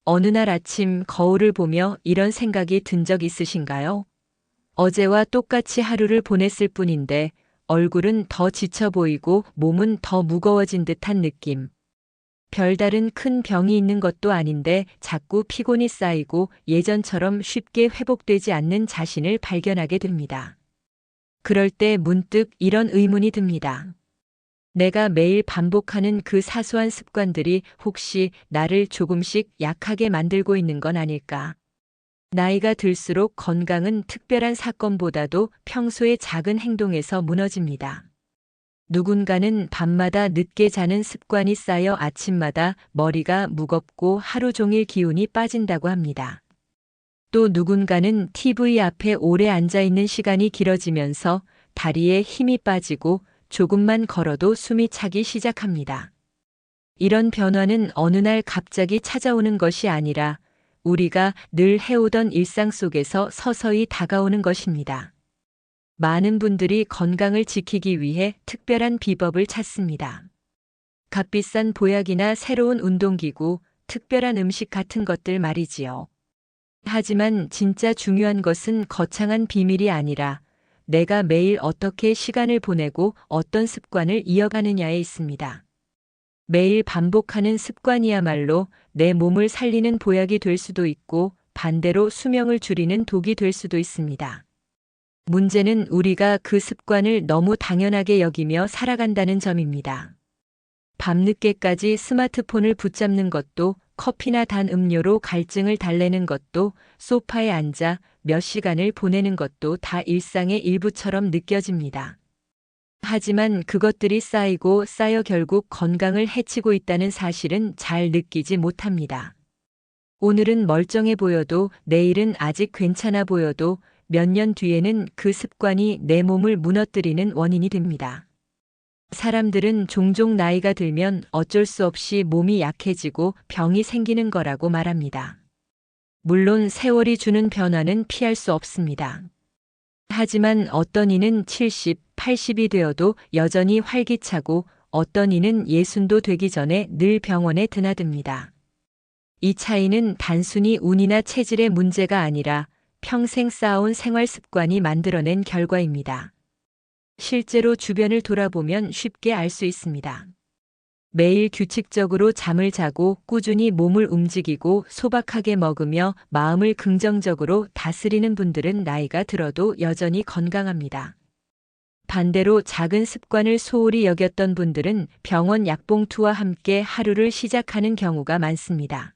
어느 날 아침 거울을 보며 이런 생각이 든 적 있으신가요? 어제와 똑같이 하루를 보냈을 뿐인데 얼굴은 더 지쳐 보이고 몸은 더 무거워진 듯한 느낌. 별다른 큰 병이 있는 것도 아닌데 자꾸 피곤이 쌓이고 예전처럼 쉽게 회복되지 않는 자신을 발견하게 됩니다. 그럴 때 문득 이런 의문이 듭니다. 내가 매일 반복하는 그 사소한 습관들이 혹시 나를 조금씩 약하게 만들고 있는 건 아닐까? 나이가 들수록 건강은 특별한 사건보다도 평소의 작은 행동에서 무너집니다. 누군가는 밤마다 늦게 자는 습관이 쌓여 아침마다 머리가 무겁고 하루 종일 기운이 빠진다고 합니다. 또 누군가는 TV 앞에 오래 앉아 있는 시간이 길어지면서 다리에 힘이 빠지고 조금만 걸어도 숨이 차기 시작합니다. 이런 변화는 어느 날 갑자기 찾아오는 것이 아니라 우리가 늘 해오던 일상 속에서 서서히 다가오는 것입니다. 많은 분들이 건강을 지키기 위해 특별한 비법을 찾습니다. 값비싼 보약이나 새로운 운동기구, 특별한 음식 같은 것들 말이지요. 하지만 진짜 중요한 것은 거창한 비밀이 아니라 내가 매일 어떻게 시간을 보내고 어떤 습관을 이어가느냐에 있습니다. 매일 반복하는 습관이야말로 내 몸을 살리는 보약이 될 수도 있고 반대로 수명을 줄이는 독이 될 수도 있습니다. 문제는 우리가 그 습관을 너무 당연하게 여기며 살아간다는 점입니다. 밤늦게까지 스마트폰을 붙잡는 것도, 커피나 단 음료로 갈증을 달래는 것도, 소파에 앉아 몇 시간을 보내는 것도 다 일상의 일부처럼 느껴집니다. 하지만 그것들이 쌓이고 쌓여 결국 건강을 해치고 있다는 사실은 잘 느끼지 못합니다. 오늘은 멀쩡해 보여도 내일은 아직 괜찮아 보여도 몇 년 뒤에는 그 습관이 내 몸을 무너뜨리는 원인이 됩니다. 사람들은 종종 나이가 들면 어쩔 수 없이 몸이 약해지고 병이 생기는 거라고 말합니다. 물론 세월이 주는 변화는 피할 수 없습니다. 하지만 어떤 이는 70, 80이 되어도 여전히 활기차고 어떤 이는 60도 되기 전에 늘 병원에 드나듭니다. 이 차이는 단순히 운이나 체질의 문제가 아니라 평생 쌓아온 생활 습관이 만들어낸 결과입니다. 실제로 주변을 돌아보면 쉽게 알 수 있습니다. 매일 규칙적으로 잠을 자고 꾸준히 몸을 움직이고 소박하게 먹으며 마음을 긍정적으로 다스리는 분들은 나이가 들어도 여전히 건강합니다. 반대로 작은 습관을 소홀히 여겼던 분들은 병원 약봉투와 함께 하루를 시작하는 경우가 많습니다.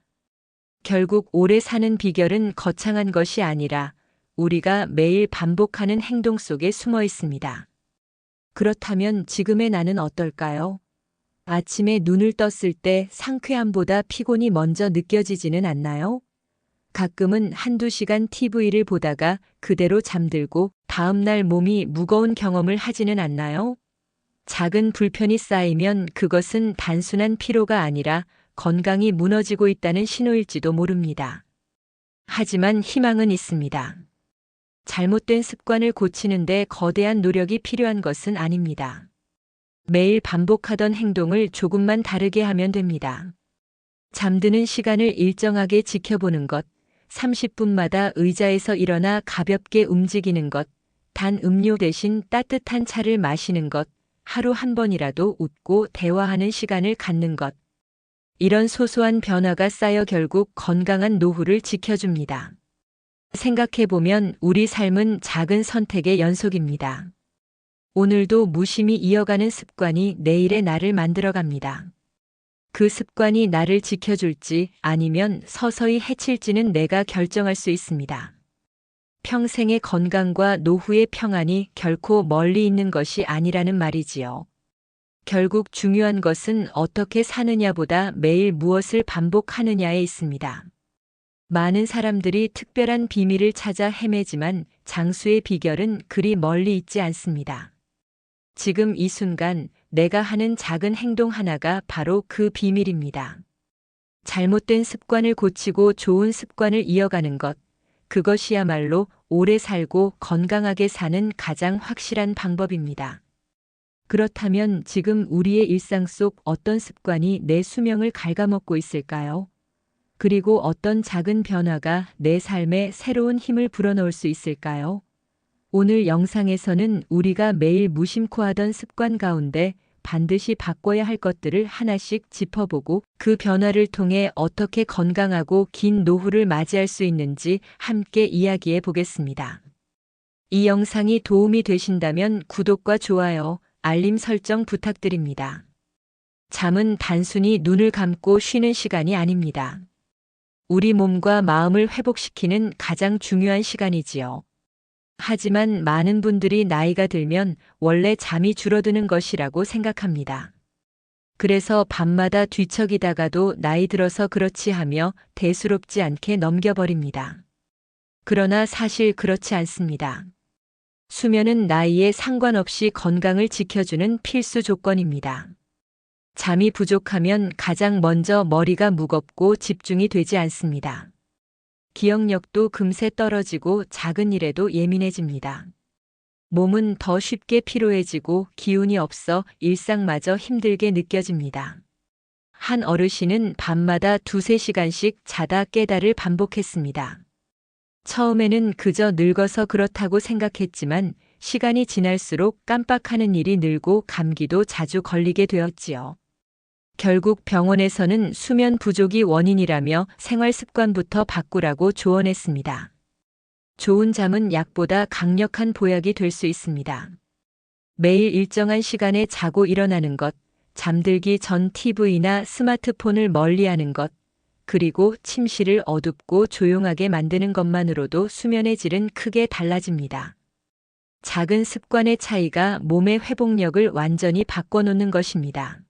결국 오래 사는 비결은 거창한 것이 아니라 우리가 매일 반복하는 행동 속에 숨어 있습니다. 그렇다면 지금의 나는 어떨까요? 아침에 눈을 떴을 때 상쾌함보다 피곤이 먼저 느껴지지는 않나요? 가끔은 한두 시간 TV를 보다가 그대로 잠들고 다음날 몸이 무거운 경험을 하지는 않나요? 작은 불편이 쌓이면 그것은 단순한 피로가 아니라 건강이 무너지고 있다는 신호일지도 모릅니다. 하지만 희망은 있습니다. 잘못된 습관을 고치는데 거대한 노력이 필요한 것은 아닙니다. 매일 반복하던 행동을 조금만 다르게 하면 됩니다. 잠드는 시간을 일정하게 지켜보는 것, 30분마다 의자에서 일어나 가볍게 움직이는 것, 단 음료 대신 따뜻한 차를 마시는 것, 하루 한 번이라도 웃고 대화하는 시간을 갖는 것. 이런 소소한 변화가 쌓여 결국 건강한 노후를 지켜줍니다. 생각해보면 우리 삶은 작은 선택의 연속입니다. 오늘도 무심히 이어가는 습관이 내일의 나를 만들어갑니다. 그 습관이 나를 지켜줄지 아니면 서서히 해칠지는 내가 결정할 수 있습니다. 평생의 건강과 노후의 평안이 결코 멀리 있는 것이 아니라는 말이지요. 결국 중요한 것은 어떻게 사느냐보다 매일 무엇을 반복하느냐에 있습니다. 많은 사람들이 특별한 비밀을 찾아 헤매지만 장수의 비결은 그리 멀리 있지 않습니다. 지금 이 순간 내가 하는 작은 행동 하나가 바로 그 비밀입니다. 잘못된 습관을 고치고 좋은 습관을 이어가는 것, 그것이야말로 오래 살고 건강하게 사는 가장 확실한 방법입니다. 그렇다면 지금 우리의 일상 속 어떤 습관이 내 수명을 갉아먹고 있을까요? 그리고 어떤 작은 변화가 내 삶에 새로운 힘을 불어넣을 수 있을까요? 오늘 영상에서는 우리가 매일 무심코 하던 습관 가운데 반드시 바꿔야 할 것들을 하나씩 짚어보고 그 변화를 통해 어떻게 건강하고 긴 노후를 맞이할 수 있는지 함께 이야기해 보겠습니다. 이 영상이 도움이 되신다면 구독과 좋아요, 알림 설정 부탁드립니다. 잠은 단순히 눈을 감고 쉬는 시간이 아닙니다. 우리 몸과 마음을 회복시키는 가장 중요한 시간이지요. 하지만 많은 분들이 나이가 들면 원래 잠이 줄어드는 것이라고 생각합니다. 그래서 밤마다 뒤척이다가도 나이 들어서 그렇지 하며 대수롭지 않게 넘겨버립니다. 그러나 사실 그렇지 않습니다. 수면은 나이에 상관없이 건강을 지켜주는 필수 조건입니다. 잠이 부족하면 가장 먼저 머리가 무겁고 집중이 되지 않습니다. 기억력도 금세 떨어지고 작은 일에도 예민해집니다. 몸은 더 쉽게 피로해지고 기운이 없어 일상마저 힘들게 느껴집니다. 한 어르신은 밤마다 2~3시간씩 자다 깨다를 반복했습니다. 처음에는 그저 늙어서 그렇다고 생각했지만 시간이 지날수록 깜빡하는 일이 늘고 감기도 자주 걸리게 되었지요. 결국 병원에서는 수면 부족이 원인이라며 생활 습관부터 바꾸라고 조언했습니다. 좋은 잠은 약보다 강력한 보약이 될 수 있습니다. 매일 일정한 시간에 자고 일어나는 것, 잠들기 전 TV나 스마트폰을 멀리하는 것, 그리고 침실을 어둡고 조용하게 만드는 것만으로도 수면의 질은 크게 달라집니다. 작은 습관의 차이가 몸의 회복력을 완전히 바꿔놓는 것입니다.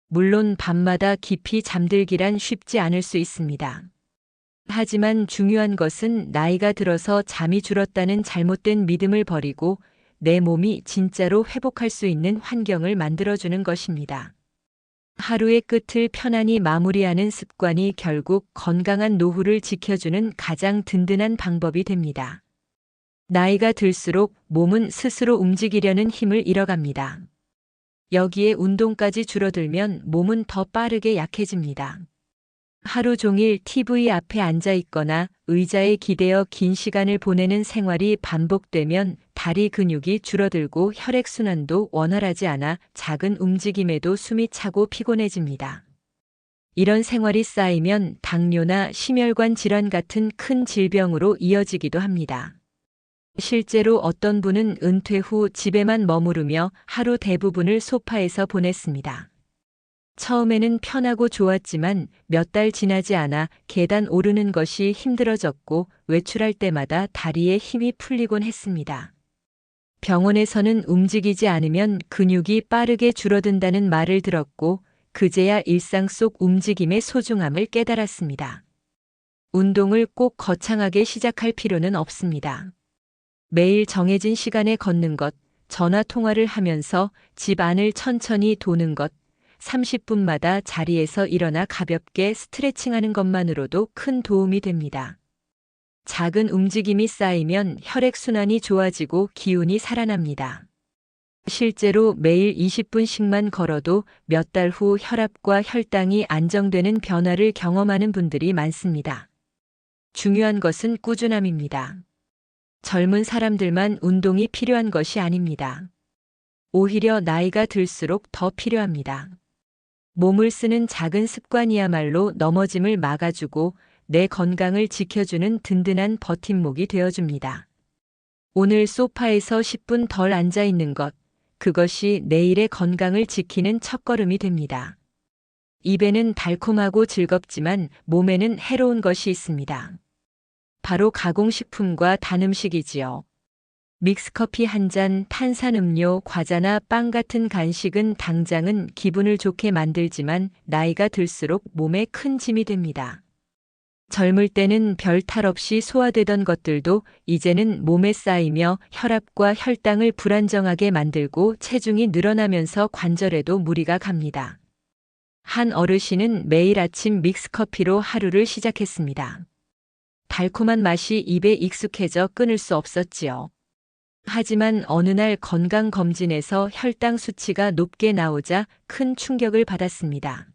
물론 밤마다 깊이 잠들기란 쉽지 않을 수 있습니다. 하지만 중요한 것은 나이가 들어서 잠이 줄었다는 잘못된 믿음을 버리고 내 몸이 진짜로 회복할 수 있는 환경을 만들어주는 것입니다. 하루의 끝을 편안히 마무리하는 습관이 결국 건강한 노후를 지켜주는 가장 든든한 방법이 됩니다. 나이가 들수록 몸은 스스로 움직이려는 힘을 잃어갑니다. 여기에 운동까지 줄어들면 몸은 더 빠르게 약해집니다. 하루 종일 TV 앞에 앉아 있거나 의자에 기대어 긴 시간을 보내는 생활이 반복되면 다리 근육이 줄어들고 혈액순환도 원활하지 않아 작은 움직임에도 숨이 차고 피곤해집니다. 이런 생활이 쌓이면 당뇨나 심혈관 질환 같은 큰 질병으로 이어지기도 합니다. 실제로 어떤 분은 은퇴 후 집에만 머무르며 하루 대부분을 소파에서 보냈습니다. 처음에는 편하고 좋았지만 몇 달 지나지 않아 계단 오르는 것이 힘들어졌고 외출할 때마다 다리에 힘이 풀리곤 했습니다. 병원에서는 움직이지 않으면 근육이 빠르게 줄어든다는 말을 들었고 그제야 일상 속 움직임의 소중함을 깨달았습니다. 운동을 꼭 거창하게 시작할 필요는 없습니다. 매일 정해진 시간에 걷는 것, 전화 통화를 하면서 집 안을 천천히 도는 것, 30분마다 자리에서 일어나 가볍게 스트레칭하는 것만으로도 큰 도움이 됩니다. 작은 움직임이 쌓이면 혈액순환이 좋아지고 기운이 살아납니다. 실제로 매일 20분씩만 걸어도 몇 달 후 혈압과 혈당이 안정되는 변화를 경험하는 분들이 많습니다. 중요한 것은 꾸준함입니다. 젊은 사람들만 운동이 필요한 것이 아닙니다. 오히려 나이가 들수록 더 필요합니다. 몸을 쓰는 작은 습관이야말로 넘어짐을 막아주고 내 건강을 지켜주는 든든한 버팀목이 되어줍니다. 오늘 소파에서 10분 덜 앉아 있는 것, 그것이 내일의 건강을 지키는 첫걸음이 됩니다. 입에는 달콤하고 즐겁지만 몸에는 해로운 것이 있습니다. 바로 가공식품과 단 음식이지요. 믹스커피 한 잔, 탄산음료, 과자나 빵 같은 간식은 당장은 기분을 좋게 만들지만 나이가 들수록 몸에 큰 짐이 됩니다. 젊을 때는 별 탈 없이 소화되던 것들도 이제는 몸에 쌓이며 혈압과 혈당을 불안정하게 만들고 체중이 늘어나면서 관절에도 무리가 갑니다. 한 어르신은 매일 아침 믹스커피로 하루를 시작했습니다. 달콤한 맛이 입에 익숙해져 끊을 수 없었지요. 하지만 어느 날 건강검진에서 혈당 수치가 높게 나오자 큰 충격을 받았습니다.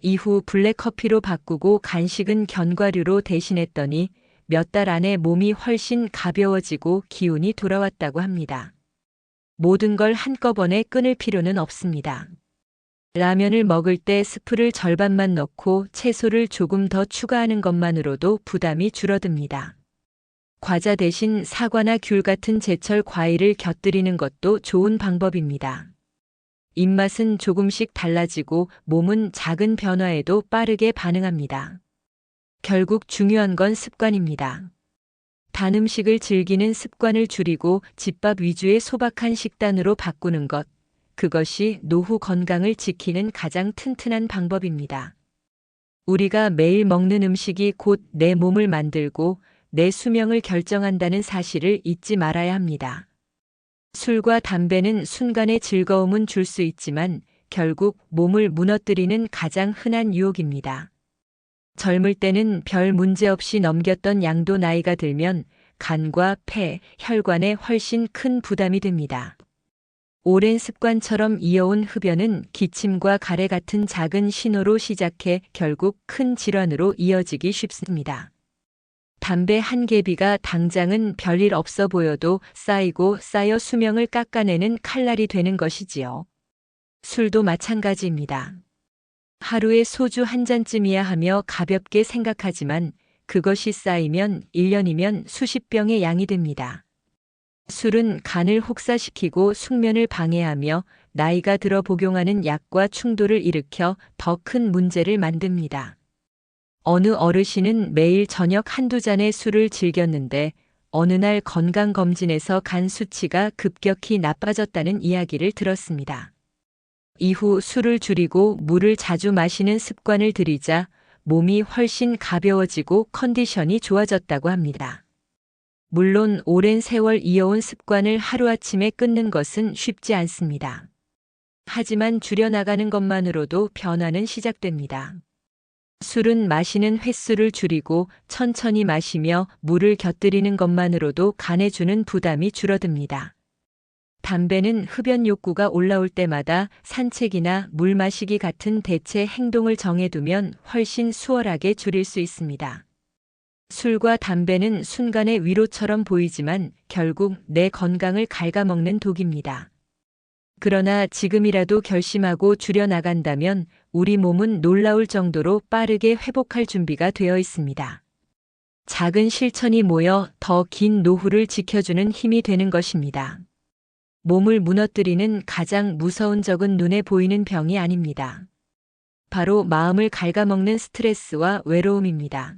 이후 블랙커피로 바꾸고 간식은 견과류로 대신했더니 몇 달 안에 몸이 훨씬 가벼워지고 기운이 돌아왔다고 합니다. 모든 걸 한꺼번에 끊을 필요는 없습니다. 라면을 먹을 때 스프를 절반만 넣고 채소를 조금 더 추가하는 것만으로도 부담이 줄어듭니다. 과자 대신 사과나 귤 같은 제철 과일을 곁들이는 것도 좋은 방법입니다. 입맛은 조금씩 달라지고 몸은 작은 변화에도 빠르게 반응합니다. 결국 중요한 건 습관입니다. 단 음식을 즐기는 습관을 줄이고 집밥 위주의 소박한 식단으로 바꾸는 것, 그것이 노후 건강을 지키는 가장 튼튼한 방법입니다. 우리가 매일 먹는 음식이 곧 내 몸을 만들고 내 수명을 결정한다는 사실을 잊지 말아야 합니다. 술과 담배는 순간의 즐거움은 줄 수 있지만 결국 몸을 무너뜨리는 가장 흔한 유혹입니다. 젊을 때는 별 문제 없이 넘겼던 양도 나이가 들면 간과 폐, 혈관에 훨씬 큰 부담이 됩니다. 오랜 습관처럼 이어온 흡연은 기침과 가래 같은 작은 신호로 시작해 결국 큰 질환으로 이어지기 쉽습니다. 담배 한 개비가 당장은 별일 없어 보여도 쌓이고 쌓여 수명을 깎아내는 칼날이 되는 것이지요. 술도 마찬가지입니다. 하루에 소주 한 잔쯤이야 하며 가볍게 생각하지만 그것이 쌓이면 1년이면 수십 병의 양이 됩니다. 술은 간을 혹사시키고 숙면을 방해하며 나이가 들어 복용하는 약과 충돌을 일으켜 더 큰 문제를 만듭니다. 어느 어르신은 매일 저녁 한두 잔의 술을 즐겼는데 어느 날 건강검진에서 간 수치가 급격히 나빠졌다는 이야기를 들었습니다. 이후 술을 줄이고 물을 자주 마시는 습관을 들이자 몸이 훨씬 가벼워지고 컨디션이 좋아졌다고 합니다. 물론 오랜 세월 이어온 습관을 하루아침에 끊는 것은 쉽지 않습니다. 하지만 줄여나가는 것만으로도 변화는 시작됩니다. 술은 마시는 횟수를 줄이고 천천히 마시며 물을 곁들이는 것만으로도 간에 주는 부담이 줄어듭니다. 담배는 흡연 욕구가 올라올 때마다 산책이나 물 마시기 같은 대체 행동을 정해두면 훨씬 수월하게 줄일 수 있습니다. 술과 담배는 순간의 위로처럼 보이지만 결국 내 건강을 갉아먹는 독입니다. 그러나 지금이라도 결심하고 줄여나간다면 우리 몸은 놀라울 정도로 빠르게 회복할 준비가 되어 있습니다. 작은 실천이 모여 더 긴 노후를 지켜주는 힘이 되는 것입니다. 몸을 무너뜨리는 가장 무서운 적은 눈에 보이는 병이 아닙니다. 바로 마음을 갉아먹는 스트레스와 외로움입니다.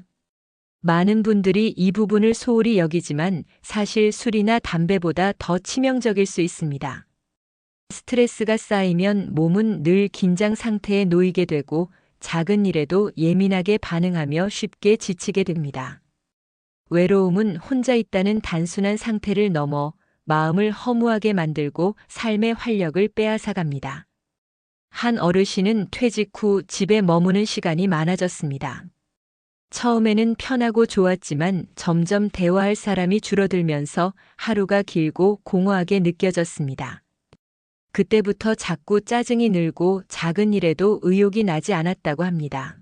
많은 분들이 이 부분을 소홀히 여기지만 사실 술이나 담배보다 더 치명적일 수 있습니다. 스트레스가 쌓이면 몸은 늘 긴장 상태에 놓이게 되고 작은 일에도 예민하게 반응하며 쉽게 지치게 됩니다. 외로움은 혼자 있다는 단순한 상태를 넘어 마음을 허무하게 만들고 삶의 활력을 빼앗아갑니다. 한 어르신은 퇴직 후 집에 머무는 시간이 많아졌습니다. 처음에는 편하고 좋았지만 점점 대화할 사람이 줄어들면서 하루가 길고 공허하게 느껴졌습니다. 그때부터 자꾸 짜증이 늘고 작은 일에도 의욕이 나지 않았다고 합니다.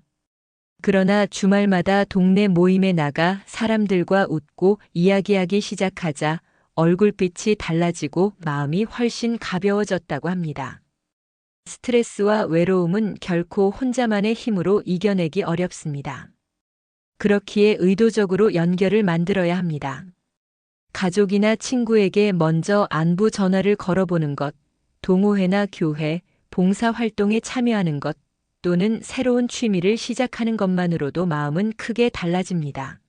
그러나 주말마다 동네 모임에 나가 사람들과 웃고 이야기하기 시작하자 얼굴빛이 달라지고 마음이 훨씬 가벼워졌다고 합니다. 스트레스와 외로움은 결코 혼자만의 힘으로 이겨내기 어렵습니다. 그렇기에 의도적으로 연결을 만들어야 합니다. 가족이나 친구에게 먼저 안부 전화를 걸어보는 것, 동호회나 교회, 봉사활동에 참여하는 것, 또는 새로운 취미를 시작하는 것만으로도 마음은 크게 달라집니다.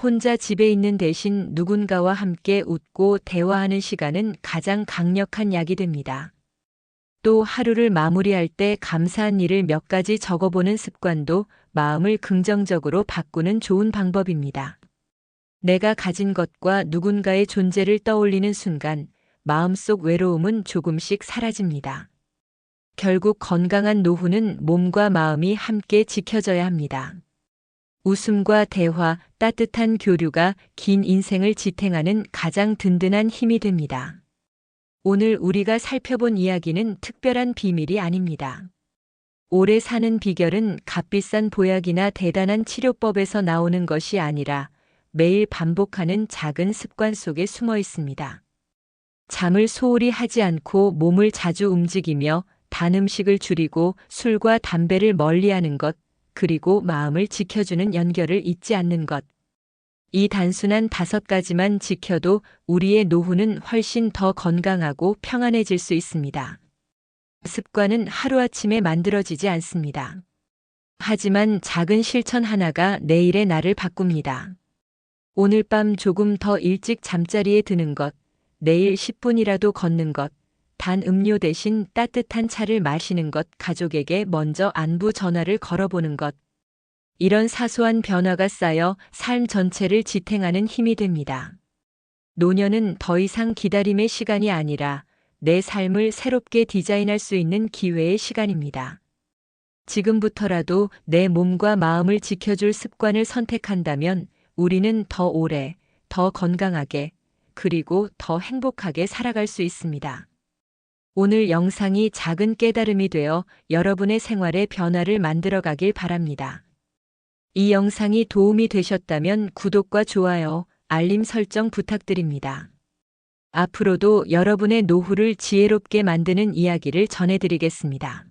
혼자 집에 있는 대신 누군가와 함께 웃고 대화하는 시간은 가장 강력한 약이 됩니다. 또 하루를 마무리할 때 감사한 일을 몇 가지 적어보는 습관도 마음을 긍정적으로 바꾸는 좋은 방법입니다. 내가 가진 것과 누군가의 존재를 떠올리는 순간 마음속 외로움은 조금씩 사라집니다. 결국 건강한 노후는 몸과 마음이 함께 지켜져야 합니다. 웃음과 대화, 따뜻한 교류가 긴 인생을 지탱하는 가장 든든한 힘이 됩니다. 오늘 우리가 살펴본 이야기는 특별한 비밀이 아닙니다. 오래 사는 비결은 값비싼 보약이나 대단한 치료법에서 나오는 것이 아니라 매일 반복하는 작은 습관 속에 숨어 있습니다. 잠을 소홀히 하지 않고 몸을 자주 움직이며 단 음식을 줄이고 술과 담배를 멀리하는 것, 그리고 마음을 지켜주는 연결을 잊지 않는 것. 이 단순한 5가지만 지켜도 우리의 노후는 훨씬 더 건강하고 평안해질 수 있습니다. 습관은 하루아침에 만들어지지 않습니다. 하지만 작은 실천 하나가 내일의 나를 바꿉니다. 오늘 밤 조금 더 일찍 잠자리에 드는 것, 내일 10분이라도 걷는 것, 단 음료 대신 따뜻한 차를 마시는 것, 가족에게 먼저 안부 전화를 걸어보는 것. 이런 사소한 변화가 쌓여 삶 전체를 지탱하는 힘이 됩니다. 노년은 더 이상 기다림의 시간이 아니라 내 삶을 새롭게 디자인할 수 있는 기회의 시간입니다. 지금부터라도 내 몸과 마음을 지켜줄 습관을 선택한다면 우리는 더 오래, 더 건강하게, 그리고 더 행복하게 살아갈 수 있습니다. 오늘 영상이 작은 깨달음이 되어 여러분의 생활에 변화를 만들어가길 바랍니다. 이 영상이 도움이 되셨다면 구독과 좋아요, 알림 설정 부탁드립니다. 앞으로도 여러분의 노후를 지혜롭게 만드는 이야기를 전해드리겠습니다.